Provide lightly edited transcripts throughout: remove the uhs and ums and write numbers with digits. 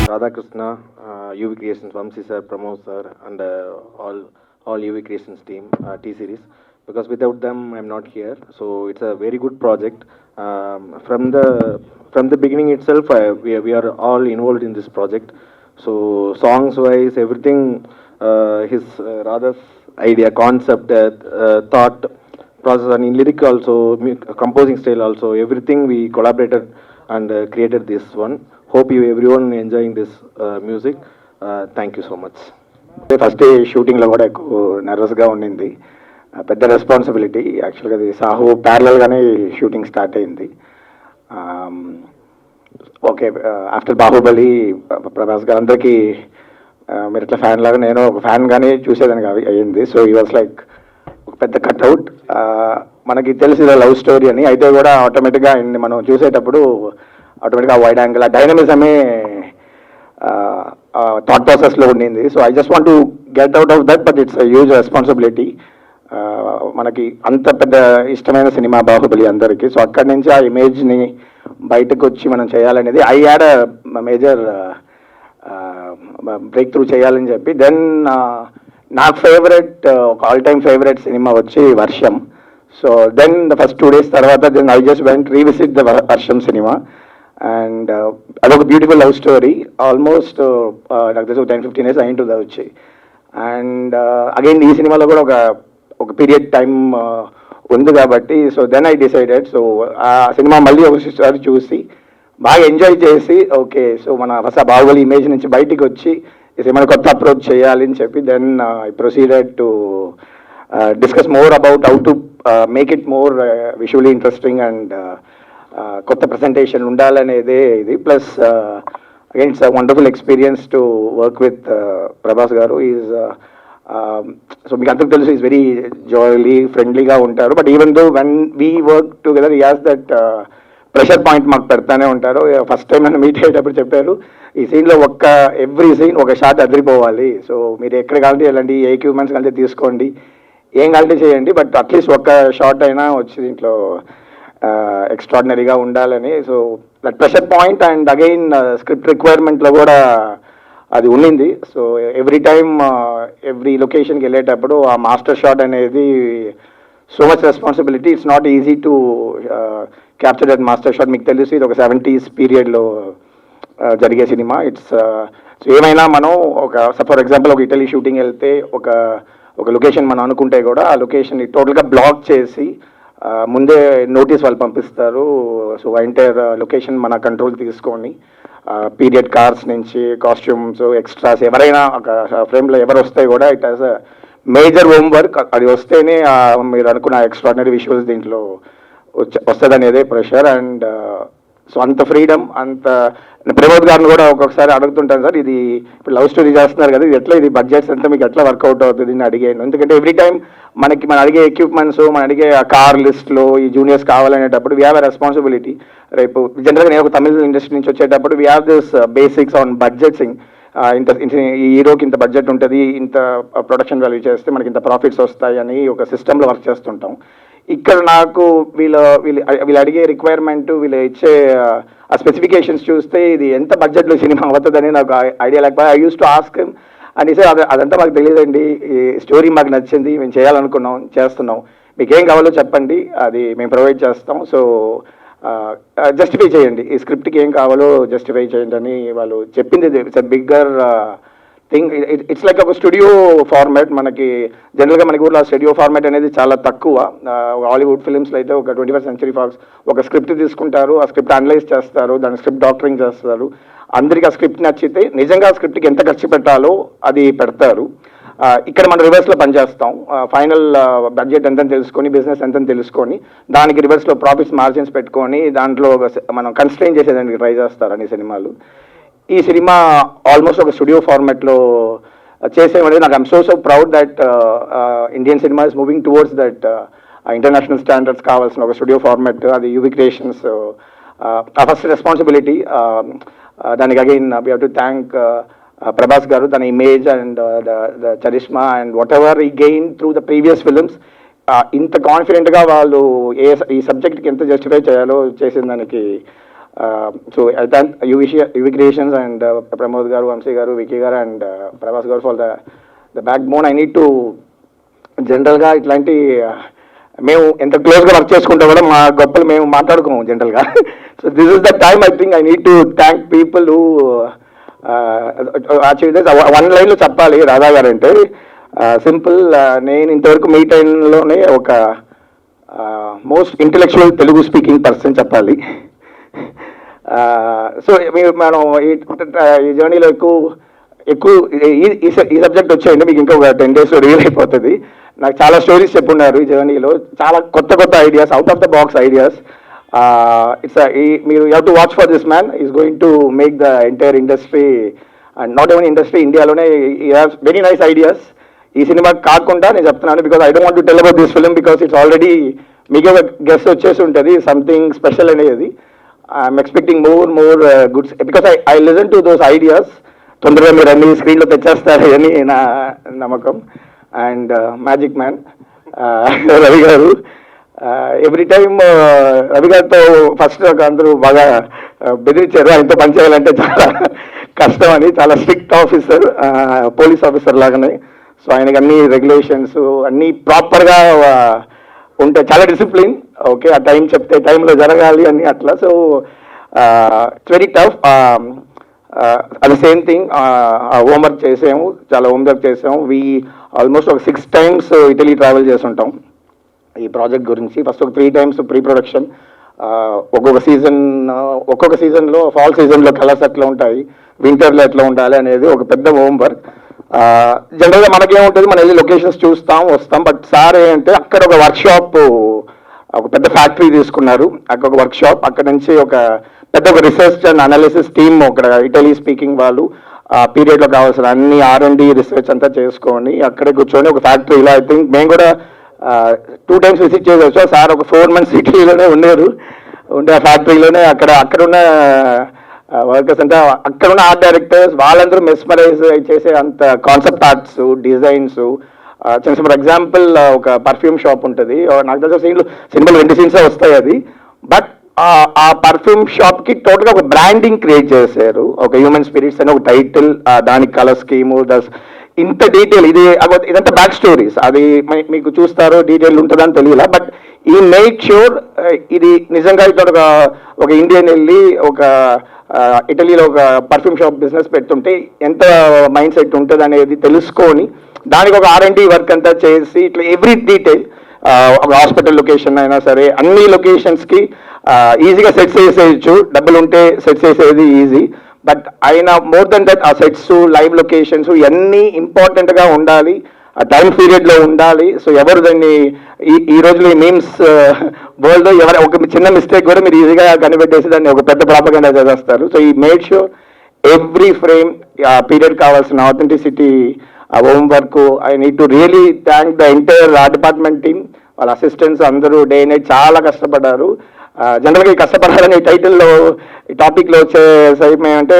Radhakrishna, UV Creations, Vamsi sir, Pramod sir, and all UV Creations team, T series. Because without them, I'm not here. So it's a very good project. From the beginning itself, we are all involved in this project. So songs wise, everything, his Radha's idea, concept, thought process, and in lyric also, composing style also, everything we collaborated and created this one. Hope you everyone enjoying this music. Thank you so much. First షూటింగ్లో కూడా ఎక్కువ నర్వస్గా ఉండింది. పెద్ద responsibility. యాక్చువల్గా అది Sahu ప్యారలల్గానే shooting start అయింది. Okay, after Baahubali Prabhas గారు అందరికీ మీరు ఇట్లా ఫ్యాన్ లాగా నేను ఒక ఫ్యాన్గానే చూసేదానికి అయ్యింది. సో ఈ వాజ్ లైక్ ఒక పెద్ద కట్అవుట్. మనకి తెలిసిన లవ్ స్టోరీ అని అయితే కూడా ఆటోమేటిక్గా మనం చూసేటప్పుడు ఆటోమేటిక్గా వైడ్ యాంగిల్ ఆ డైనమిజమే థాట్ ప్రాసెస్లో ఉండింది. So I just want to get out of that, but it's huge responsibility. మనకి అంత పెద్ద ఇష్టమైన సినిమా బాహుబలి అందరికీ. సో అక్కడి నుంచి ఆ ఇమేజ్ని బయటకు వచ్చి మనం చేయాలనేది I had major break through చేయాలని చెప్పి. దెన్ నాకు ఫేవరెట్ ఒక ఆల్ టైమ్ ఫేవరెట్ సినిమా వచ్చి Varsham. So then the first 2 days తర్వాత then I just went revisit the Varsham cinema. And అదొక బ్యూటిఫుల్ లవ్ స్టోరీ. ఆల్మోస్ట్ నాకు తెలిసి 10-15 years అయింటుంది అది వచ్చి. అండ్ అగైన్ ఈ సినిమాలో కూడా ఒక పీరియడ్ టైం ఉంది కాబట్టి so then I decided. So ఆ సినిమా మళ్ళీ ఒకసారి చూసి బాగా ఎంజాయ్ చేసి ఓకే సో మన ఫస్ట్ ఆ బాహుబలి ఇమేజ్ నుంచి బయటికి వచ్చి ఈ సినిమాని కొత్త అప్రోచ్ చేయాలి అని చెప్పి then I proceeded to discuss more about how to make it more visually interesting and కొత్త ప్రజెంటేషన్ ఉండాలనేదే ఇది. Plus again it's wonderful experience to work with Prabhas garu. Is so మీకు అందరికి తెలుసు ఈజ్ వెరీ జాయ్లీ ఫ్రెండ్లీగా ఉంటారు. But even though when we work together as that pressure point మాకు పెడతానే ఉంటారు. ఫస్ట్ టైం నన్ను మీట్ అయ్యేటప్పుడు చెప్పారు ఈ సీన్లో ఎవ్రీ సీన్ ఒక షాట్ అదిరిపోవాలి. సో మీరు ఎక్కడ కావాలంటే వెళ్ళండి, ఏ ఎక్విప్మెంట్స్ కావాలంటే తీసుకోండి, ఏం కావాలంటే చేయండి, బట్ అట్లీస్ట్ ఒక్క షాట్ అయినా వచ్చి దీంట్లో ఎక్స్ట్రాడినరీగా ఉండాలని. So that pressure point and again script రిక్వైర్మెంట్లో కూడా అది ఉండింది. సో ఎవ్రీ టైమ్ ఎవ్రీ లొకేషన్కి వెళ్ళేటప్పుడు ఆ మాస్టర్ షాట్ అనేది so much responsibility. It's not easy to capture that master shot. మీకు తెలిసి ఇది ఒక 70s పీరియడ్లో జరిగే సినిమా. ఇట్స్ సో ఏమైనా మనం ఫర్ ఎగ్జాంపుల్ ఒక ఇటలీ షూటింగ్ వెళ్తే ఒక లొకేషన్ మనం అనుకుంటే కూడా ఆ లొకేషన్ని టోటల్గా బ్లాక్ చేసి ముందే నోటీస్ వాళ్ళు పంపిస్తారు. సో ఎంటైర్ లొకేషన్ మన కంట్రోల్ తీసుకొని పీరియడ్ కార్స్ నుంచి కాస్ట్యూమ్స్ ఎక్స్ట్రాస్ ఎవరైనా ఒక ఫ్రేమ్లో ఎవరు వస్తే కూడా it has a major home work. అది వస్తేనే మీరు అనుకున్న ఎక్స్ట్రాడినరీ విజువల్స్ దీంట్లో వస్తుంది అనేదే ప్రెషర్. అండ్ సో అంత ఫ్రీడమ్ అంత ప్రమోద్ గారిని కూడా ఒక్కొక్కసారి అడుగుతుంటాను సార్ ఇది ఇప్పుడు లవ్ స్టోరీ చేస్తున్నారు కదా ఇది ఎట్లా ఇది బడ్జెట్స్ అంతా మీకు ఎట్లా వర్కౌట్ అవుతుంది అని అడిగాను. ఎందుకంటే ఎవ్రీ టైం మనం అడిగే ఎక్విప్మెంట్స్ మనం అడిగే ఆ కార్ లిస్ట్లో ఈ జూనియర్స్ కావాలనేటప్పుడు వీ హ్యావ్ ఎ రెస్పాన్సిబిలిటీ. రేపు జనరల్గా నేను ఒక తమిళ ఇండస్ట్రీ నుంచి వచ్చేటప్పుడు we have this basics on budgeting. ఈ హీరోకి ఇంత బడ్జెట్ ఉంటుంది, ఇంత ప్రొడక్షన్ వాల్యూ చేస్తే మనకి ఇంత ప్రాఫిట్స్ వస్తాయి అని ఒక సిస్టంలో వర్క్ చేస్తుంటాం. ఇక్కడ నాకు వీళ్ళు అడిగే రిక్వైర్మెంట్ వీళ్ళు ఇచ్చే ఆ స్పెసిఫికేషన్స్ చూస్తే ఇది ఎంత బడ్జెట్లో సినిమా అవుతుందని నాకు ఐడియా లేకపోతే I use to ask him and ఈ సార్ అదంతా మాకు తెలియదండి, ఈ స్టోరీ మాకు నచ్చింది, మేము చేయాలనుకున్నాం, చేస్తున్నాం, మీకు ఏం కావాలో చెప్పండి అది మేము ప్రొవైడ్ చేస్తాం. సో జస్టిఫై చేయండి, ఈ స్క్రిప్ట్కి ఏం కావాలో జస్టిఫై చేయండి అని వాళ్ళు చెప్పింది. It's bigger thing. It's like ఒక స్టూడియో ఫార్మాట్. మనకి జనరల్గా మనకి ఊళ్ళో స్టూడియో ఫార్మాట్ అనేది చాలా తక్కువ. హాలీవుడ్ ఫిల్మ్స్లో అయితే ఒక 21st Century Fox ఒక స్క్రిప్ట్ తీసుకుంటారు, ఆ స్క్రిప్ట్ అనలైజ్ చేస్తారు, దాని స్క్రిప్ట్ డాక్టరింగ్ చేస్తారు, అందరికీ ఆ స్క్రిప్ట్ నచ్చితే నిజంగా ఆ స్క్రిప్ట్కి ఎంత ఖర్చు పెట్టాలో అది పెడతారు. ఇక్కడ మనం రివర్స్లో పనిచేస్తాం. ఫైనల్ బడ్జెట్ ఎంతని తెలుసుకొని బిజినెస్ ఎంతని తెలుసుకొని దానికి రివర్స్లో ప్రాఫిట్స్ మార్జిన్స్ పెట్టుకొని దాంట్లో మనం కన్స్ట్రెయిన్ చేసేదానికి ట్రై చేస్తారని సినిమాలు. ఈ సినిమా ఆల్మోస్ట్ ఒక స్టూడియో ఫార్మాట్లో చేసేవాడి. నాకు I'm so proud that Indian cinema is moving towards that international standards కావాల్సిన ఒక స్టూడియో ఫార్మాట్. అది యూవీ క్రియేషన్స్ ఆ ఫస్ట్ రెస్పాన్సిబిలిటీ. దానికి again we have to thank Prabhas garu, తన image and the charisma and whatever he gain through the previous films. ఇంత కాన్ఫిడెంట్గా వాళ్ళు ఈ సబ్జెక్ట్కి ఎంత జస్టిఫై చేయాలో చేసిన దానికి so I thank UV creations and Pramod గారు, వంశీ గారు, వికీ గారు అండ్ ప్రభాస్ గారు for the back bone. I need to జనరల్గా ఇట్లాంటి మేము ఎంత క్లోజ్గా వర్క్ చేసుకుంటే కూడా మా గొప్పలు మేము మాట్లాడుకోము జనరల్గా. So this is the time I think I need to thank people who one లైన్లో చెప్పాలి రాధా గారు అంటే సింపుల్. నేను ఇంతవరకు మీ టైంలోనే ఒక most intellectual Telugu speaking person చెప్పాలి. సో మనం ఈ జర్నీలో ఎక్కువ ఈ సబ్జెక్ట్ వచ్చేయండి మీకు ఇంకొక 10 days రియల్ అయిపోతుంది. నాకు చాలా స్టోరీస్ చెప్పున్నారు ఈ జర్నీలో, చాలా కొత్త ideas, out of the box ideas. మీరు you have to watch for this man. Is going to make the entire industry and not only industry, ఇండియాలోనే he have very nice ideas. ఈ సినిమా కాకుండా నేను చెప్తున్నాను because I don't want to tell about this film because it's already మీకు guess వచ్చేసి ఉంటుంది something special అనేది. I'm expecting more goods because I listen to those ideas. తొందరగా మీరు అన్ని స్క్రీన్లో తెచ్చేస్తారు అని నా నమ్మకం. అండ్ మ్యాజిక్ మ్యాన్ రవి గారు, ఎవ్రీ టైమ్ రవి గారితో ఫస్ట్ అందరూ బాగా బెదిరించారు ఆయనతో పనిచేయాలంటే చాలా కష్టం అని. చాలా స్ట్రిక్ట్ ఆఫీసర్, పోలీస్ ఆఫీసర్ లాగానే. సో ఆయనకి అన్ని రెగ్యులేషన్స్ అన్నీ ప్రాపర్గా ఉంటే చాలా డిసిప్లిన్. ఓకే, ఆ టైం చెప్తే టైంలో జరగాలి అని అట్లా. So it's very tough. అది సేమ్ థింగ్, హోంవర్క్ చేసాము, చాలా హోంవర్క్ చేసాము. ఆల్మోస్ట్ ఒక 6 times ఇటలీ ట్రావెల్ చేసి ఉంటాం ఈ ప్రాజెక్ట్ గురించి. ఫస్ట్ ఒక 3 times ప్రీ ప్రొడక్షన్. ఒక్కొక్క సీజన్లో ఫాల్ సీజన్లో కలర్స్ ఎట్లా ఉంటాయి, వింటర్లో ఎట్లా ఉండాలి అనేది ఒక పెద్ద హోంవర్క్. జనరల్గా మనకేముంటుంది, మనం వెళ్ళి లొకేషన్స్ చూస్తాం వస్తాం. బట్ సార్ ఏంటంటే అక్కడ ఒక వర్క్షాప్, ఒక పెద్ద ఫ్యాక్టరీ తీసుకున్నారు, అక్కడ ఒక వర్క్షాప్, అక్కడ నుంచి ఒక పెద్ద ఒక రీసెర్చ్ అండ్ అనాలిసిస్ టీమ్ అక్కడ ఇటలీ స్పీకింగ్ వాళ్ళు పీరియడ్లో కావాల్సిన అన్ని R&D రీసెర్చ్ అంతా చేసుకొని అక్కడే కూర్చొని ఒక ఫ్యాక్టరీలో, ఐ థింక్ మేము కూడా 2 times విజిట్ చేసి సార్ ఒక 4 months ఇటలీలోనే ఉండే ఆ ఫ్యాక్టరీలోనే అక్కడున్న వర్కర్స్ అంటే అక్కడున్న ఆర్ట్ డైరెక్టర్స్ వాళ్ళందరూ మెస్మరైజ్ చేసే అంత కాన్సెప్ట్ ఆర్ట్స్, డిజైన్స్. చిన్న ఫర్ ఎగ్జాంపుల్ ఒక పర్ఫ్యూమ్ షాప్ ఉంటుంది, నాకు తెలిసిన సినిమాలు 2 scenes వస్తాయి అది. బట్ ఆ పర్ఫ్యూమ్ షాప్కి టోటల్గా ఒక బ్రాండింగ్ క్రియేట్ చేశారు, ఒక హ్యూమన్ స్పిరిట్స్ అని ఒక టైటిల్, దానికి కలర్ స్కీము, ఇంత డీటెయిల్. ఇదంతా బ్యాక్ స్టోరీస్, అది మీకు చూస్తారో డీటెయిల్ ఉంటుందని తెలియలా. బట్ ఈ మేక్ షూర్ ఇది నిజంగా ఇక్కడ ఒక ఇండియన్ వెళ్ళి ఒక ఇటలీలో ఒక పర్ఫ్యూమ్ షాప్ బిజినెస్ పెడుతుంటే ఎంత మైండ్ సెట్ ఉంటుంది అనేది తెలుసుకొని దానికి ఒక R&D వర్క్ అంతా చేసి ఇట్లా ఎవ్రీ డీటెయిల్, ఒక హాస్పిటల్ లొకేషన్ అయినా సరే అన్ని లొకేషన్స్కి ఈజీగా సెట్స్ వేసేయచ్చు, డబ్బులు ఉంటే సెట్స్ వేసేది ఈజీ. బట్ అయినా మోర్ దెన్ దట్ ఆ సెట్స్, లైవ్ లొకేషన్స్ ఇవన్నీ ఇంపార్టెంట్గా ఉండాలి, ఆ టైం పీరియడ్లో ఉండాలి. సో ఎవరు దాన్ని ఈ రోజులో ఈ మీమ్స్ వరల్డ్లో ఒక చిన్న మిస్టేక్ కూడా మీరు ఈజీగా కనిపెట్టేసి దాన్ని ఒక పెద్ద ప్రాపగండా చేసేస్తారు. సో ఈ మేడ్ షూర్ ఎవ్రీ ఫ్రేమ్ ఆ పీరియడ్ కావాల్సిన ఆథెంటిసిటీ, ఆ home work. I need to really thank the entire art department team, వాళ్ళ అసిస్టెంట్స్ అందరూ డే నైట్ చాలా కష్టపడ్డారు. జనరల్గా ఈ కష్టపడాలని టైటిల్లో ఈ టాపిక్లో వచ్చే అంటే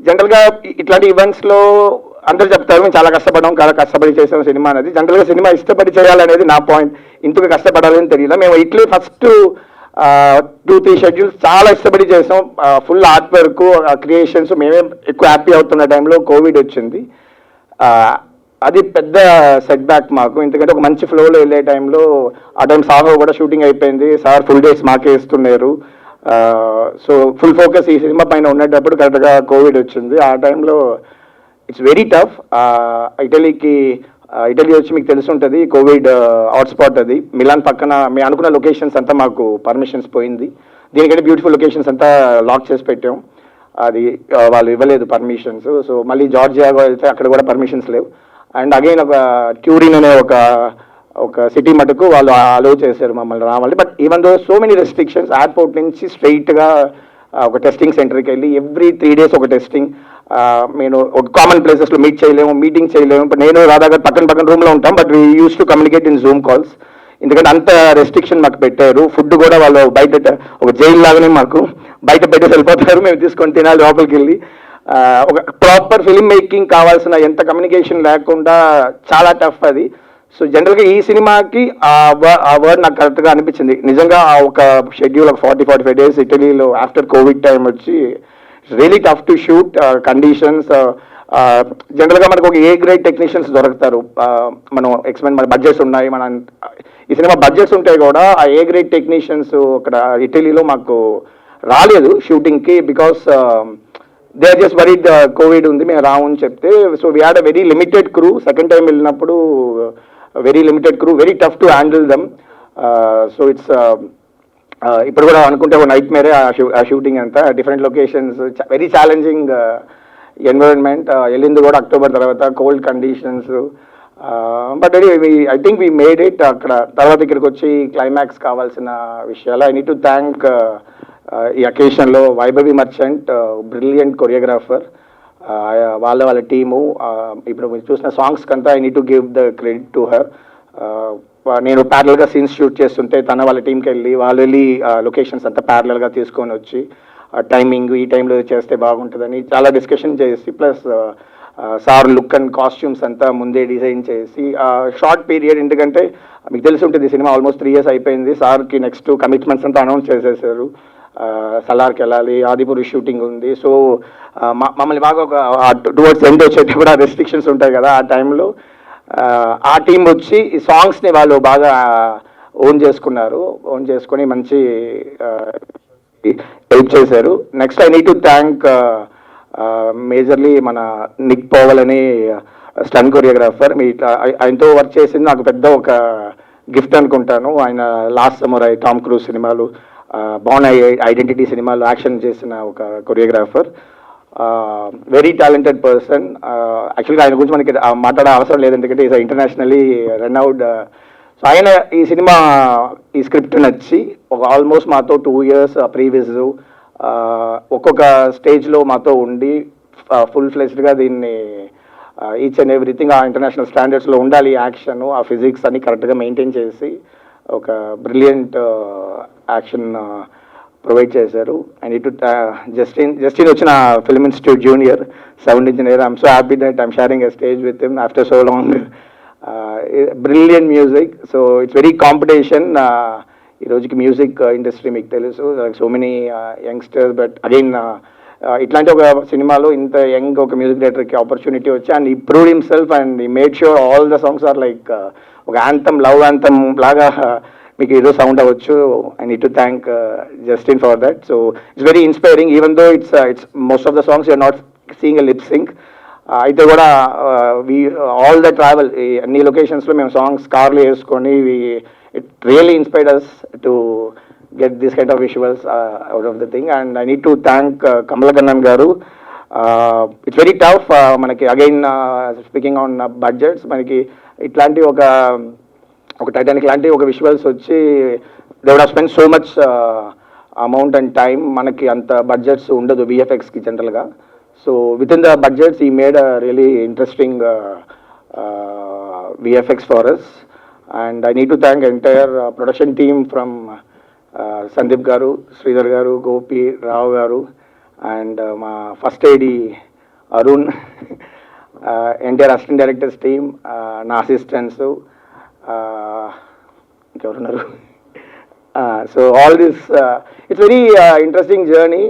జనరల్గా ఇట్లాంటి ఈవెంట్స్లో అందరూ చెప్తారు మేము చాలా కష్టపడి చేసాం సినిమా అనేది. జనరల్గా సినిమా ఇష్టపడి చేయాలనేది నా పాయింట్. ఇంతగా కష్టపడాలని తెలియదు. మేము ఇట్లీ ఫస్ట్ 2-3 schedules చాలా ఇష్టపడి చేసాం, ఫుల్ ఆర్ట్ వర్క్, క్రియేషన్స్. మేమే ఎక్కువ హ్యాపీ అవుతున్న టైంలో కోవిడ్ వచ్చింది. అది పెద్ద సెట్ బ్యాక్ మాకు, ఎందుకంటే ఒక మంచి ఫ్లోలో వెళ్ళే టైంలో ఆ టైం సాహో కూడా షూటింగ్ అయిపోయింది, సార్ ఫుల్ డేస్ మాకే ఇస్తున్నారు. సో ఫుల్ ఫోకస్ ఈ సినిమా పైన ఉండేటప్పుడు కరెక్ట్గా కోవిడ్ వచ్చింది. ఆ టైంలో ఇట్స్ వెరీ టఫ్. ఇటలీ వచ్చి మీకు తెలిసి ఉంటుంది కోవిడ్ హాట్స్పాట్ అది. మిలాన్ పక్కన మేము అనుకున్న లొకేషన్స్ అంతా మాకు పర్మిషన్స్ పోయింది. దీనికంటే బ్యూటిఫుల్ లొకేషన్స్ అంతా లాక్ చేసి పెట్టాం, అది వాళ్ళు ఇవ్వలేదు పర్మిషన్స్. సో మళ్ళీ జార్జియా వెళ్తే అక్కడ కూడా పర్మిషన్స్ లేవు. అండ్ అగైన్ ఒక ట్యూరిన్ అనే ఒక సిటీ మటుకు వాళ్ళు అలో చేశారు మమ్మల్ని రావాలి. But even though so many restrictions, airport నుంచి స్ట్రైట్గా ఒక టెస్టింగ్ సెంటర్కి వెళ్ళి ఎవ్రీ 3 days ఒక టెస్టింగ్. నేను ఒక కామన్ ప్లేసెస్లో మీటింగ్ చేయలేము. ఇప్పుడు నేను రాధాగారు పక్కన రూమ్లో ఉంటాం, but we use to communicate in Zoom calls, ఎందుకంటే అంత రెస్ట్రిక్షన్ మాకు పెట్టారు. ఫుడ్ కూడా వాళ్ళు బయట ఒక జైలు లాగానే మాకు బయట పెట్టేసి వెళ్ళిపోతారు, మేము తీసుకొని తినాలి లోపలికి వెళ్ళి. ఒక ప్రాపర్ ఫిల్మ్ మేకింగ్ కావాల్సిన ఎంత కమ్యూనికేషన్ లేకుండా చాలా టఫ్ అది. సో జనరల్గా ఈ సినిమాకి ఆ వర్డ్ నాకు కరెక్ట్గా అనిపించింది. నిజంగా ఆ ఒక షెడ్యూల్ ఒక 40-45 డేస్ ఇటలీలో ఆఫ్టర్ కోవిడ్ టైం వచ్చి really tough to shoot conditions. జనరల్గా మనకు ఒక ఏ గ్రేడ్ టెక్నీషియన్స్ దొరుకుతారు. మనం మన బడ్జెట్స్ ఉన్నాయి, ఈ సినిమా బడ్జెట్స్ ఉంటాయి కూడా ఆ ఏ గ్రేడ్ టెక్నీషియన్స్ అక్కడ ఇటలీలో మాకు రాలేదు షూటింగ్కి. Because they are just worried COVID ఉంది, మేము రామని చెప్తే. So we had a very limited crew. Second time వెళ్ళినప్పుడు very limited crew, very tough to handle them. So it's ఇప్పుడు కూడా అనుకుంటే ఒక నైట్ మేరే ఆ షూటింగ్ అంతా. Different locations, very challenging environment. వెళ్ళింది కూడా అక్టోబర్ తర్వాత, cold conditions. But I think we made it. అక్కడ తర్వాత ఇక్కడికి వచ్చి క్లైమాక్స్ కావాల్సిన విషయాలు ఐ నీడ్ టు థ్యాంక్ ఈ అకేషన్లో వైభవి మర్చెంట్, బ్రిలియంట్ కొరియోగ్రాఫర్. వాళ్ళ టీము. ఇప్పుడు మీరు చూసిన సాంగ్స్ కంతా I need to give the credit to her. నేను ప్యారల్గా సీన్స్ షూట్ చేస్తుంటే వాళ్ళ టీంకి వాళ్ళు వెళ్ళి లొకేషన్స్ అంతా ప్యారల్గా తీసుకొని వచ్చి టైమింగ్ ఈ టైంలో చేస్తే బాగుంటుందని చాలా డిస్కషన్ చేసి, plus sir look and costumes అంతా ముందే డిజైన్ చేసి షార్ట్ పీరియడ్. ఎందుకంటే మీకు తెలిసి ఉంటుంది సినిమా ఆల్మోస్ట్ 3 years అయిపోయింది. సార్కి నెక్స్ట్ కమిట్మెంట్స్ అంతా అనౌన్స్ చేసేసారు. సలార్కి వెళ్ళాలి, ఆదిపురి షూటింగ్ ఉంది. సో మమ్మల్ని బాగా ఒక టువర్డ్స్ ఎండ్ వచ్చేటి కూడా రెస్ట్రిక్షన్స్ ఉంటాయి కదా. ఆ టైంలో ఆ టీం వచ్చి ఈ సాంగ్స్ని వాళ్ళు బాగా ఓన్ చేసుకొని మంచి హెల్ప్ చేశారు. Next I need to thank majorly మన నిక్ పోవల్ అని స్టన్ కొరియోగ్రాఫర్. ఆయనతో వర్క్ చేసింది నాకు పెద్ద ఒక గిఫ్ట్ అనుకుంటాను. ఆయన లాస్ట్ సమ్మర్ టామ్ క్రూజ్ సినిమాలు, బాన్ ఐడెంటిటీ సినిమాలు యాక్షన్ చేసిన ఒక కొరియోగ్రాఫర్. Very talented person. యాక్చువల్గా ఆయన గురించి మనకి మాట్లాడే అవసరం లేదు, ఎందుకంటే ఈజ్ ఇంటర్నేషనల్లీ రన్అవుట్. సో ఆయన ఈ స్క్రిప్ట్ నచ్చి ఒక ఆల్మోస్ట్ మాతో 2 years ప్రీవియస్ ఒక్కొక్క స్టేజ్లో మాతో ఉండి ఫుల్ ఫ్లెజ్డ్గా దీన్ని ఈచ్ అండ్ ఎవ్రీథింగ్ ఆ ఇంటర్నేషనల్ స్టాండర్డ్స్లో ఉండాలి. యాక్షన్, ఆ ఫిజిక్స్ అన్ని కరెక్ట్గా మెయింటైన్ చేసి ఒక బ్రిలియంట్ యాక్షన్ ప్రొవైడ్ చేశారు. ఐ నీడ్ టు జస్టిన్ వచ్చిన film institute junior sound engineer. I'm so happy that I'm sharing a stage with him after so long. Brilliant music. So it's very competition ఈ రోజుకి music industry మీకు తెలుసు, so many youngsters. But again ఇట్లాంటి ఒక సినిమాలో ఇంత young ఒక music డైరెక్టర్కి ఆపర్చునిటీ వచ్చి అండ్ ఈ proved himself and he made sure all the songs are like ఒక యాంథమ్, లవ్ యాంథమ్ లాగా మీకు ఏదో సౌండ్ అవ్వచ్చు. I need to thank Justin for that. So it's very inspiring even though it's most of the songs you're not seeing a lip sync. అయితే కూడా all the travel అన్ని లొకేషన్స్లో మేము songs కార్లో వేసుకొని it really inspired us to get this kind of visuals out of the thing. And I need to thank Kamal Kannan garu. It's very tough manaki again speaking on budgets, manaki itlanti oka Titanic lanti oka visuals vachi they would have spent so much amount and time. Manaki anta budgets undadu VFX ki general ga. So within the budgets he made a really interesting VFX for us. And I need to thank entire production team from Sandeep garu, Sridhar garu, Gopi, Rao garu, and మా first AD Arun, NTR assistant directors team, నా assistants, ఇంకెవరున్నారు. So all this it's very interesting journey.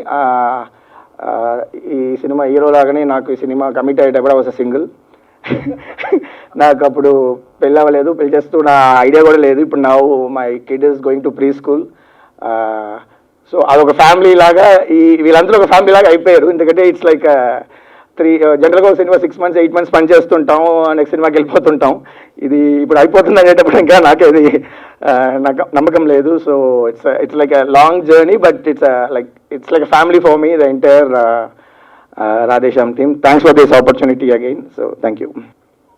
ఈ cinema hero లాగానే నాకు ఈ cinema commit అయ్యేటప్పుడు I was a single. నాకు అప్పుడు పెళ్ళి అవ్వలేదు, పెళ్లి చేస్తూ నా ఐడియా కూడా లేదు. ఇప్పుడు నా my kid is going to pre school. So అదొక ఫ్యామిలీ లాగా వీళ్ళందరూ ఒక ఫ్యామిలీ లాగా అయిపోయారు. ఎందుకంటే ఇట్స్ లైక్ జనరల్గా ఒక సినిమా 6 months 8 months పని చేస్తుంటాం, నెక్స్ట్ సినిమాకి వెళ్ళిపోతుంటాం. ఇది ఇప్పుడు అయిపోతుంది అనేటప్పుడు ఇంకా నాకేది నాకు నమ్మకం లేదు. So it's like a long journey, but it's like a family for me, the entire Radhe Shyam team. Thanks for this opportunity again. So thank you.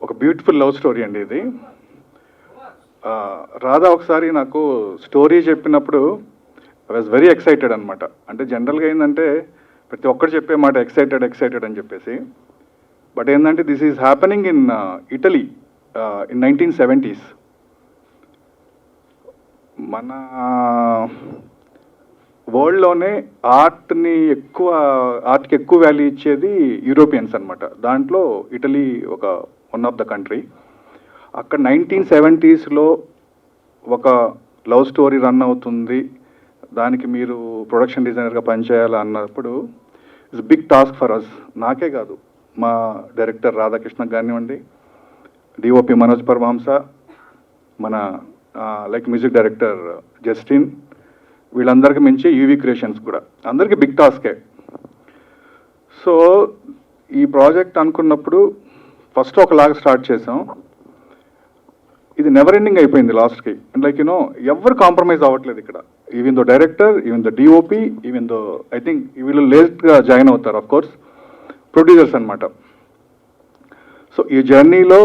ఒక బ్యూటిఫుల్ లవ్ స్టోరీ అండి ఇది. రాధా ఒకసారి నాకు స్టోరీ చెప్పినప్పుడు ఐ వాజ్ వెరీ ఎక్సైటెడ్ అనమాట. అంటే జనరల్గా ఏంటంటే ప్రతి ఒక్కరు చెప్పే మాట ఎక్సైటెడ్ అని చెప్పేసి. బట్ ఏంటంటే this is happening in Italy in 1970s. మన వరల్డ్లోనే ఆర్ట్కి ఎక్కువ వాల్యూ ఇచ్చేది యూరోపియన్స్ అనమాట. దాంట్లో ఇటలీ ఒక వన్ ఆఫ్ ద కంట్రీ. అక్కడ 1970s ఒక లవ్ స్టోరీ రన్ అవుతుంది, దానికి మీరు ప్రొడక్షన్ డిజైనర్గా పనిచేయాలి అన్నప్పుడు it's big task for us. నాకే కాదు, మా డైరెక్టర్ రాధాకృష్ణ కానివ్వండి, డిఓపి మనోజ్ పరమహంస, మన లైక్ మ్యూజిక్ డైరెక్టర్ జస్టిన్, వీళ్ళందరికీ మించి యూవి క్రియేషన్స్ కూడా అందరికీ బిగ్ టాస్కే. సో ఈ ప్రాజెక్ట్ అనుకున్నప్పుడు ఫస్ట్ ఒకలాగా స్టార్ట్ చేసాం, ఇది నెవర్ ఎండింగ్ అయిపోయింది లాస్ట్కి. లైక్ యూనో ఎవరు కాంప్రమైజ్ అవ్వట్లేదు ఇక్కడ, even though director, even though DOP, even though I think వీళ్ళు లేట్గా జాయిన్ అవుతారు ఆఫ్ కోర్స్ ప్రొడ్యూసర్స్ అనమాట. సో ఈ జర్నీలో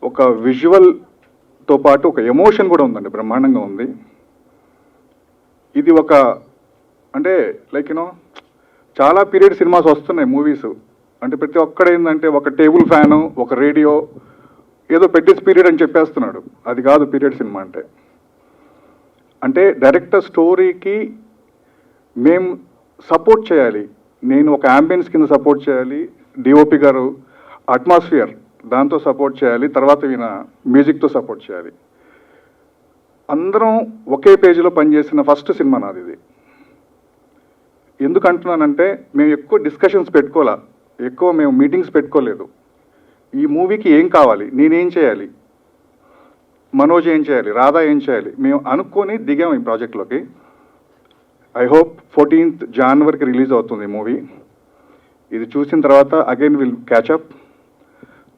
ఒక విజువల్తో పాటు ఒక ఎమోషన్ కూడా ఉందండి, బ్రహ్మాండంగా ఉంది. ఇది ఒక అంటే లైక్ యూనో చాలా పీరియడ్ సినిమాస్ వస్తున్నాయి మూవీస్, అంటే ప్రతి ఒక్కడ ఏంటంటే ఒక టేబుల్ ఫ్యాను, ఒక రేడియో, ఏదో పెట్టేసి పీరియడ్ అని చెప్పేస్తున్నాడు. అది కాదు పీరియడ్ సినిమా అంటే. అంటే డైరెక్టర్ స్టోరీకి మేము సపోర్ట్ చేయాలి, నేను ఒక అంబియన్స్ కింద సపోర్ట్ చేయాలి, డిఓపి గారు అట్మాస్ఫియర్ దాంతో సపోర్ట్ చేయాలి, తర్వాత ఈయన మ్యూజిక్తో సపోర్ట్ చేయాలి. అందరం ఒకే పేజీలో పనిచేసిన ఫస్ట్ సినిమా నాది ఇది. ఎందుకు అంటున్నానంటే మేము ఎక్కువ డిస్కషన్స్ పెట్టుకోలే, ఎక్కువ మేము మీటింగ్స్ పెట్టుకోలేదు. ఈ మూవీకి ఏం కావాలి, నేనేం చేయాలి, మనోజ్ ఏం చేయాలి, రాధా ఏం చేయాలి, మేము అనుకొని దిగాము ఈ ప్రాజెక్ట్లోకి. I hope 14th January release అవుతుంది ఈ మూవీ. ఇది చూసిన తర్వాత again will catch up.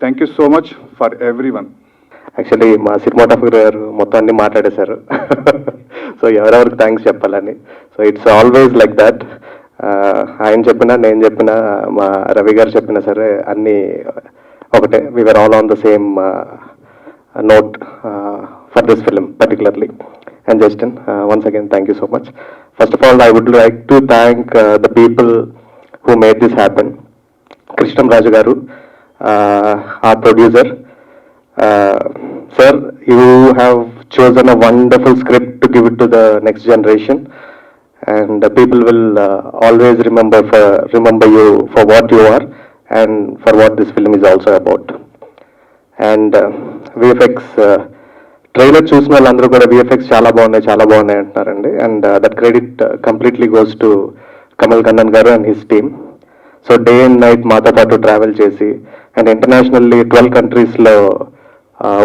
Thank you so much for everyone. Actually మా సినిమాటోగ్రఫర్ గారు మొత్తం అన్ని మాట్లాడేశారు. సో ఎవరెవరికి థ్యాంక్స్ చెప్పాలని. So it's always like that. ఆయన చెప్పినా నేను చెప్పినా మా రవి గారు చెప్పినా సరే అన్నీ ఒకటే. We're all on the same note for this film particularly. And Justin, once again thank you so much. First of all, I would like to thank the people who made this happen. Krishnam Raju garu, our producer. Sir, you have chosen a wonderful script to give it to the next generation, and the people will always remember you for what you are and for what this film is also about. And VFX trailer చూసిన వాళ్ళందరూ కూడా VFX చాలా బాగున్నాయి అంటున్నారండి. And that credit completely goes to Kamal Kannan garu and his team. So day and night మాతో పాటు travel చేసి and internationally 12 కంట్రీస్లో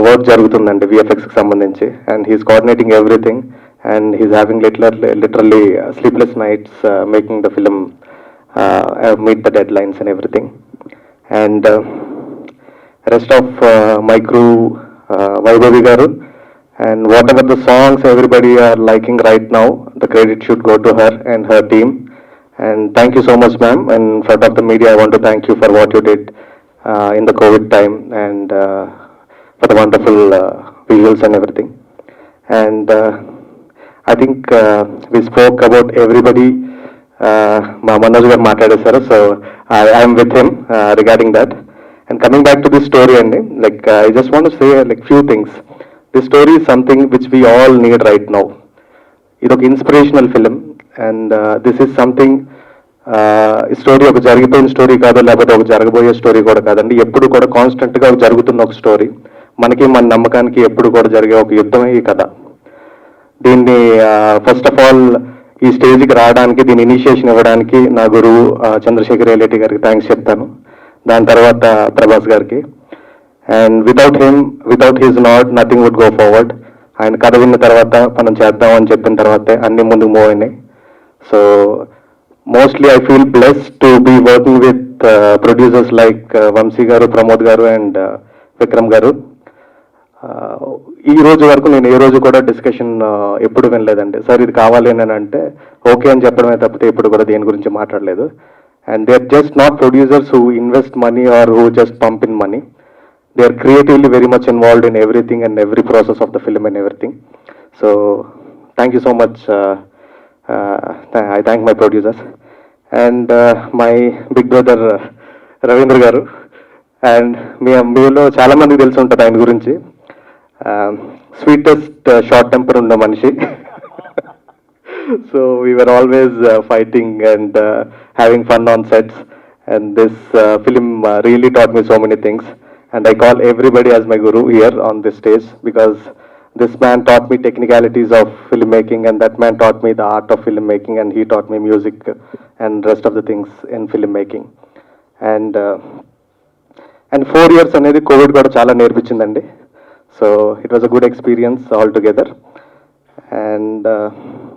వర్క్ జరుగుతుందండి VFXకి సంబంధించి. And he's coordinating everything and he's having literally sleepless nights making the film meet the dead lines and everything. And rest of my crew, Vaibhavi garu, and whatever the songs everybody are liking right now, the credit should go to her and her team. And thank you so much, ma'am. And in front of the media, I want to thank you for what you did in the COVID time and for the wonderful visuals and everything. And I think we spoke about everybody. Manoj garu maatladesaru, so I am with him regarding that. And coming back to this story, and like I just want to say like few things. This story is something which we all need right now. It's an inspirational film, and this is something. ఈ story ఒక జరిగిపోయిన story కాదు, లేకపోతే ఒక జరగబోయే story కూడా కాదండి. ఎప్పుడు కూడా కాన్స్టెంట్గా జరుగుతున్న ఒక స్టోరీ, మనకి మన నమ్మకానికి ఎప్పుడు కూడా జరిగే ఒక యుద్ధమే ఈ కథ. దీన్ని ఫస్ట్ ఆఫ్ ఆల్ ఈ స్టేజ్కి రావడానికి, దీని ఇనిషియేషన్ ఇవ్వడానికి నా గురువు చంద్రశేఖర్ రెడ్డి గారికి థ్యాంక్స్ చెప్తాను. దాని తర్వాత ప్రభాస్ గారికి. And without his not nothing would go forward. ఆయన కథ విన్న తర్వాత మనం చేద్దామని చెప్పిన తర్వాతే అన్ని ముందుకు మూవ్ అయినాయి. So mostly I feel blessed to be working with producers like Vamshi garu, Pramod గారు అండ్ విక్రమ్ గారు. ఈ రోజు వరకు నేను ఏ రోజు కూడా డిస్కషన్ ఎప్పుడు వినలేదండి. సార్ ఇది కావాలి అని అంటే ఓకే అని చెప్పడమే తప్పితే ఎప్పుడు కూడా దేని గురించి మాట్లాడలేదు. And they are just not producers who invest money or who just pump in money. They are creatively very much involved in everything and every process of the film and everything. So thank you so much. I thank my producers and my big brother Ravindra garu. And మీలో చాలా మందికి తెలిసి ఉంటుంది ఆయన గురించి. Sweetest short temper ఉన్న మనిషి. So we were always fighting and having fun on sets, and this film really taught me so many things. and I call everybody as my guru here on this stage, because this man taught me technicalities of filmmaking, and that man taught me the art of filmmaking, and he taught me music and rest of the things in filmmaking. And 4 years అనేది COVID కూడా చాలా నేర్పించిందండి. So it was a good experience all together. And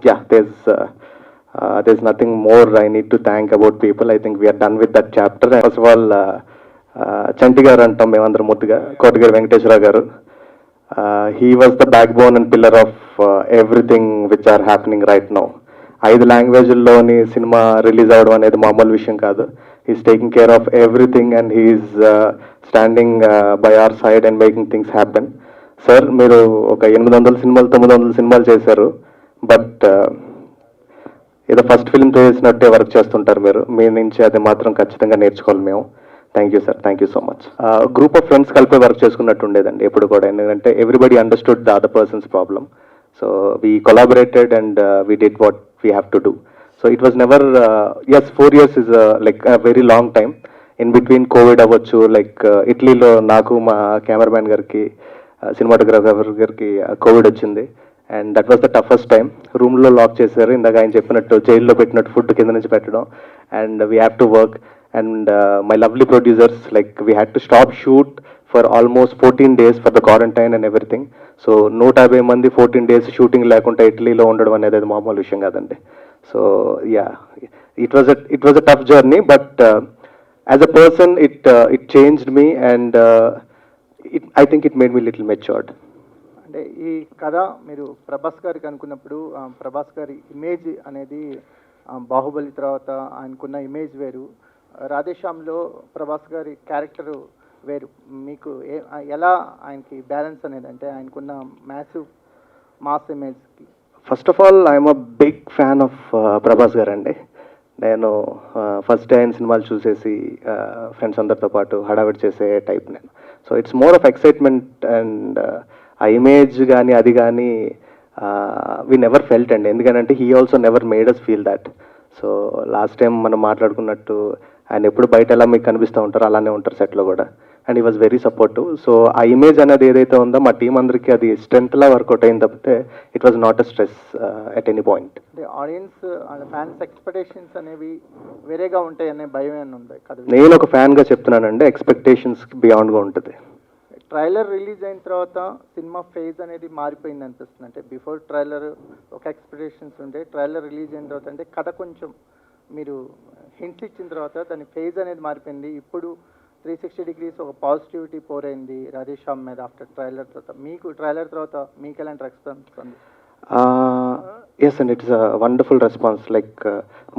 yeah, there's nothing more I need to thank about people. I think we are done with that chapter. First of all, చంటి గారు అంటాం మేమందరం ముద్దుగా, కోటగిరి వెంకటేశ్వరరావు గారు. He was the backbone and pillar of everything which are happening right now. 5 లాంగ్వేజ్ల్లోని cinema release అవ్వడం అనేది మామూలు విషయం కాదు. He's taking care of everything, and he's standing by our side and making things happen. Sir, మీరు ఒక 800 సినిమాలు 900 సినిమాలు చేశారు, బట్ ఏదో ఫస్ట్ ఫిల్మ్ చేసినట్టే వర్క్ చేస్తుంటారు మీరు. మీ నుంచి అది మాత్రం ఖచ్చితంగా నేర్చుకోవాలి మేము. Thank you sir, thank you so much. Group of friends కలిపి వర్క్ చేసుకున్నట్టు ఉండేదండి ఎప్పుడు కూడా, ఎందుకంటే everybody understood the other person's problem. So we collaborated and we did what we have to do. So it was never, as 4 years is like very long time. In between Covid అవ్వచ్చు, like ఇటలీలో నాకు మా cameraman గారికి cinematographer గారికి Covid వచ్చింది, and that was the toughest time. రూమ్లో lock చేశారు, ఇందాక ఆయన చెప్పినట్టు జైల్లో పెట్టినట్టు ఫుడ్ కింద నుంచి పెట్టడం, and we have to work. And my lovely producers, like we had to stop shoot for almost 14 days for the quarantine and everything. So 150 మంది 14 days షూటింగ్ లేకుండా ఇటలీలో ఉండడం అనేది అది మామూలు విషయం కాదండి. So yeah, it was a tough journey, but as a person it changed me, and I think it made me little matured. అంటే ఈ కథ మీరు ప్రభాస్ గారికి అనుకున్నప్పుడు ప్రభాస్ గారి ఇమేజ్ అనేది బాహుబలి తర్వాత ఆయనకున్న ఇమేజ్ వేరు, రాధేశ్యామ్లో ప్రభాస్ గారి క్యారెక్టర్ వేరు. మీకు ఎలా ఆయనకి బ్యాలెన్స్ అనేది, అంటే ఆయనకున్న మ్యాసివ్ మాస్ ఇమేజ్కి? First of all, I'm a big fan of Prabhas garu అండి. నేను ఫస్ట్ డే ఆయన సినిమాలు చూసేసి ఫ్రెండ్స్ అందరితో పాటు హడావిడి చేసే టైప్ నేను. So it's more of excitement, and ఆ ఇమేజ్ కానీ అది కానీ వీ నెవర్ ఫెల్ట్ అండి. ఎందుకంటే he also never made us feel that. So last time మనం మాట్లాడుకున్నట్టు ఆయన ఎప్పుడు బయట ఎలా మీకు కనిపిస్తూ ఉంటారో అలానే ఉంటారు సెట్లో కూడా, అండ్ ఈ వాజ్ వెరీ సపోర్టివ్. సో ఆ ఇమేజ్ అనేది ఏదైతే ఉందో మా టీం అందరికీ అది స్ట్రెంగ్త్లా వర్కౌట్ అయింది తప్పితే it was not a stress at any point. అంటే ఆడియన్స్ ఫ్యాన్స్ ఎక్స్పెక్టేషన్స్ అనేవి వేరేగా ఉంటాయి అనే భయం ఏమైనా ఉంది కదా? నేను ఒక ఫ్యాన్గా చెప్తున్నానండి, ఎక్స్పెక్టేషన్స్ బియాండ్గా ఉంటుంది. ట్రైలర్ రిలీజ్ అయిన తర్వాత సినిమా ఫేజ్ అనేది మారిపోయింది అనిపిస్తుంది. అంటే బిఫోర్ ట్రైలర్ ఒక ఎక్స్పెక్టేషన్స్ ఉండే, ట్రైలర్ రిలీజ్ అయిన తర్వాత అంటే కథ కొంచెం మీరు హింట్స్ ఇచ్చిన తర్వాత దాని ఫేజ్ అనేది మారిపోయింది. ఇప్పుడు 360 degrees ఒక పాజిటివిటీ పోరైంది రాధేశ్యామ్ మీద ఆఫ్టర్ ట్రైలర్ తర్వాత. మీకు ట్రైలర్ తర్వాత మీకు ఎలాంటి రెస్పాన్స్ ఉంది? Yes, and it's a wonderful response. Like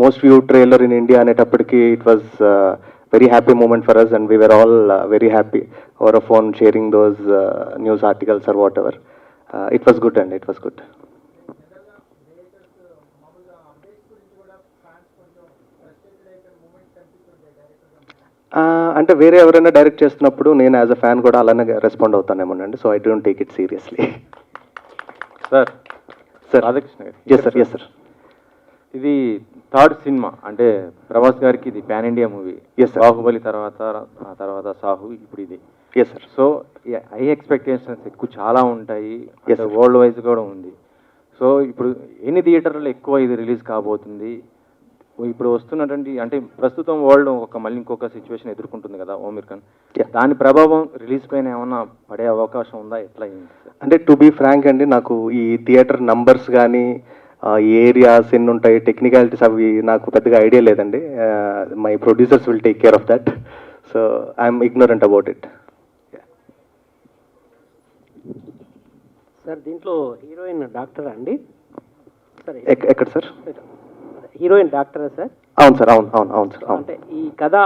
most viewed trailer in India అనేటప్పటికి it was very happy moment for us, and we were all very happy over a phone sharing those news articles or whatever. It was good, and it was good. అంటే వేరే ఎవరైనా direct చేస్తున్నప్పుడు నేను as a fan కూడా అలానే respond అవుతానేమోనండి. So I don't take it seriously. Sir Radhakrishna garu. Yes sir, yes sir. ఇది third cinema, అంటే ప్రభాస్ గారికి ఇది pan India movie. Yes, sir. Baahubali తర్వాత సాహు, ఇప్పుడు ఇది. Yes sir. So high expectations ఎక్కువ చాలా ఉంటాయి, Yes, sir. వరల్డ్ వైజ్ కూడా ఉంది. సో ఇప్పుడు ఎన్ని థియేటర్లో ఎక్కువ ఇది రిలీజ్ కాబోతుంది? ఇప్పుడు వస్తున్నటువంటి, అంటే ప్రస్తుతం వరల్డ్ మళ్ళీ ఇంకొక సిచ్యువేషన్ ఎదుర్కొంటుంది కదా ఓమీర్ ఖాన్, Yeah. దాని ప్రభావం రిలీజ్ పైన ఏమన్నా పడే అవకాశం ఉందా? ఎట్లా అయింది సార్? అంటే టు బీ ఫ్రాంక్ అండి, నాకు ఈ థియేటర్ నంబర్స్ కానీ ఏరియాస్ ఎన్ని ఉంటాయి, టెక్నికాలిటీస్ అవి నాకు పెద్దగా ఐడియా లేదండి. My producers will take care of that. So I'm ignorant about it. Sir దీంట్లో హీరోయిన్ డాక్టర్ అండి? సరే, ఎక్కడ సార్? హీరోయిన్ డాక్టరా సార్? అవును సార్, అవును అవును అవును సార్, అవును. అంటే ఈ కథ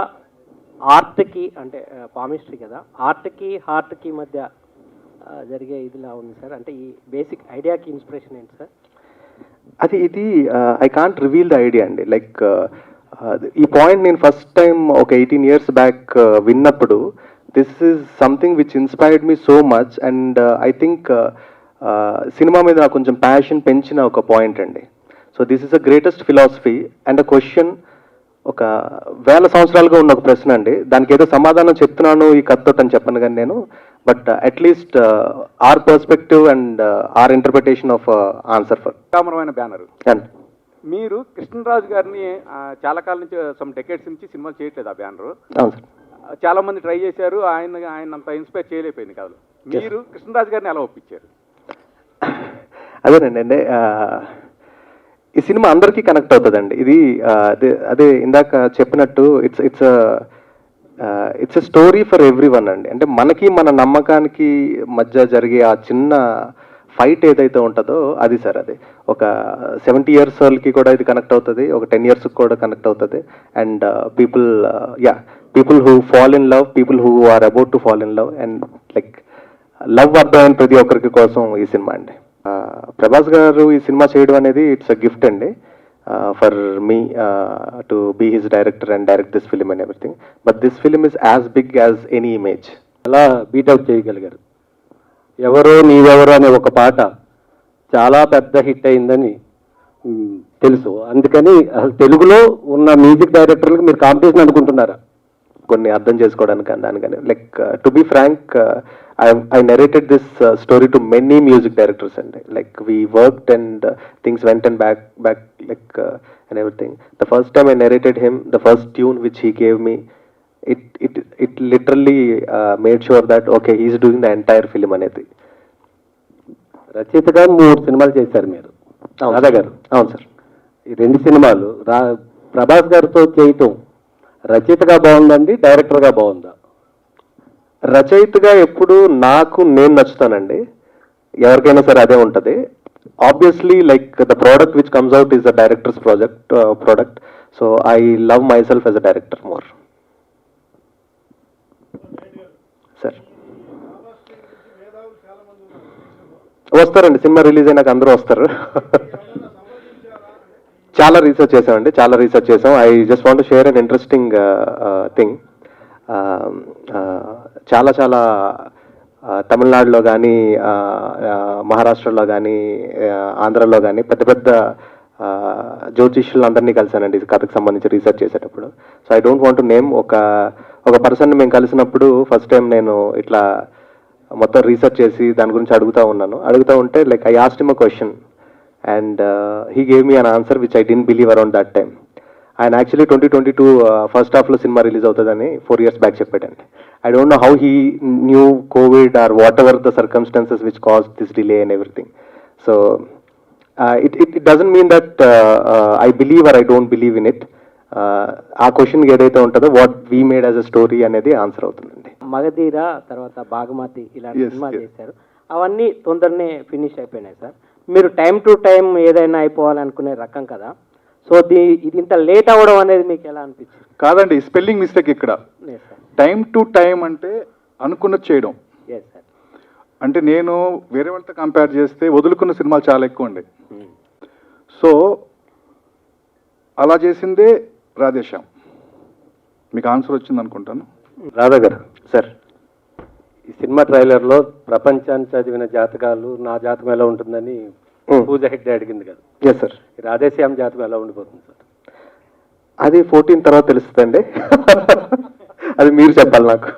ఆర్ట్కి, అంటే పామిస్ట్రీ కదా, ఆర్ట్కి హార్ట్కి మధ్య జరిగే ఇదిలా ఉంది సార్. అంటే ఈ బేసిక్ ఐడియాకి ఇన్స్పిరేషన్ ఏంటి సార్? ఇది I can't reveal the idea అండి. లైక్ ఈ పాయింట్ నేను ఫస్ట్ టైం ఒక 18 years బ్యాక్ విన్నప్పుడు, this is something which inspired me so much, and I think cinema మీద నాకు కొంచెం ప్యాషన్ పెంచిన ఒక పాయింట్ అండి. So this is the greatest philosophy and a question ఒక వేల సంవత్సరాలుగా ఉన్న ఒక ప్రశ్న అండి. దానికి ఏదో సమాధానం చెప్తున్నాను ఈ కథతో అని చెప్పను కానీ నేను, but at least our perspective and our interpretation of answer for కామరమైన బ్యానర్. మీరు కృష్ణరాజు గారిని చాలా కాలం నుంచి సమ్ డెకేడ్స్ నుంచి సినిమాలు చేయట్లేదు ఆ బ్యానర్. అవును సార్. చాలా మంది ట్రై చేశారు, ఆయన అంత ఇన్స్పైర్ చేయలేకపోయింది కాదు. మీరు కృష్ణరాజు గారిని ఎలా ఒప్పించారు? అదేనండి, అంటే ఈ సినిమా అందరికీ కనెక్ట్ అవుతుందండి. ఇది అదే ఇందాక చెప్పినట్టు it's a story for every one అండి. అంటే మనకి మన నమ్మకానికి మధ్య జరిగే ఆ చిన్న ఫైట్ ఏదైతే ఉంటుందో అది సార్. అది ఒక 70 years వాళ్ళకి కూడా ఇది కనెక్ట్ అవుతుంది, ఒక 10 years కూడా కనెక్ట్ అవుతుంది. And people who fall in love, people who are about to fall in love, and like love అర్థమైన ప్రతి ఒక్కరికి కోసం ఈ సినిమా అండి. ప్రభాస్ గారు ఈ సినిమా చేయడం అనేది ఇట్స్ అ గిఫ్ట్ అండి for me to be his director and direct this film and everything. But this film is as big as any image. అలా బీటౌట్ చేయగలిగారు. ఎవరో నీవెవరో అనే ఒక పాట చాలా పెద్ద హిట్ అయిందని తెలుసు. అందుకని అసలు తెలుగులో ఉన్న మ్యూజిక్ డైరెక్టర్లకు మీరు కాంపిటీషన్ అనుకుంటున్నారా? కొన్ని అర్థం చేసుకోవడానికి దానికని like to be frank, I narrated this story to many music directors and like we worked and things went and back like and everything. The first time I narrated him, the first tune which he gave me, it literally made sure that okay, he is doing the entire film అనేది. రచయితగా 3 సినిమాలు చేశారు మీరు, రాధా గారు. అవును sir. ఈ 2 సినిమాలు ప్రభాస్ గారితో చేయటం రచయితగా బాగుందండి, డైరెక్టర్గా బాగుందా? రచయితగా ఎప్పుడు నేను నచ్చుతానండి, ఎవరికైనా సరే అదే ఉంటుంది. Obviously like the product which comes out is the directors product. So I love my self as a director more. Sir వస్తారండి, సినిమా రిలీజ్ అయినాక అందరూ వస్తారు. చాలా రీసెర్చ్ చేసామండి, చాలా రీసెర్చ్ చేసాం. I just want to share an interesting thing. చాలా చాలా తమిళనాడులో కానీ, మహారాష్ట్రలో కానీ, ఆంధ్రలో కానీ పెద్ద పెద్ద జ్యోతిష్యులు అందరినీ కలిసానండి ఈ కథకు సంబంధించి రీసెర్చ్ చేసేటప్పుడు. So I don't want to name. ఒక పర్సన్ని మేము కలిసినప్పుడు ఫస్ట్ టైం నేను ఇట్లా మొత్తం రీసెర్చ్ చేసి దాని గురించి అడుగుతూ ఉంటే like I asked him a question and he gave me an answer which I didn't believe around that time. ఆయన యాక్చువల్లీ 2022 ఫస్ట్ హాఫ్లో సినిమా రిలీజ్ అవుతుందని 4 years బ్యాక్ చెప్పాడండి. I don't know how he knew Covid or whatever the circumstances which cause this delay and everything. So it doesn't mean that I believe or I don't believe in it. ఆ క్వశ్చన్కి ఏదైతే ఉంటుందో what we made as a story అనేది answer అవుతుందండి. మగధీర తర్వాత బాగమతి ఇలాంటి Yes, సినిమాలు yes. చేశారు, అవన్నీ తొందరనే ఫినిష్ అయిపోయినాయి సార్. మీరు టైం టు టైం ఏదైనా అయిపోవాలనుకునే రకం కదా, సో ఇది ఇంత లేట్ అవ్వడం అనేది మీకు ఎలా అనిపించింది? కాదండి, స్పెల్లింగ్ మిస్టేక్ ఇక్కడ. లేదు సార్. టైం టు టైం అంటే అనుకున్నది చేయడం. Yes sir. అంటే నేను వేరే వాళ్ళతో కంపేర్ చేస్తే వదులుకున్న సినిమాలు చాలా ఎక్కువ ఉండే. సో అలా చేసిందే రాధేశ్యామ్. మీకు ఆన్సర్ వచ్చింది అనుకుంటాను. రాధా గారు సార్, ఈ సినిమా ట్రైలర్లో ప్రపంచాన్ని చదివిన జాతకాలు నా జాతకం ఎలా ఉంటుందని పూజ హెగ్డే అడిగింది కదా. Yes sir. రాధేశ్యామ్ జాతకం ఎలా ఉండిపోతుంది సార్? అది 14 తర్వాత తెలుస్తుందండి. అది మీరు చెప్పాలి నాకు.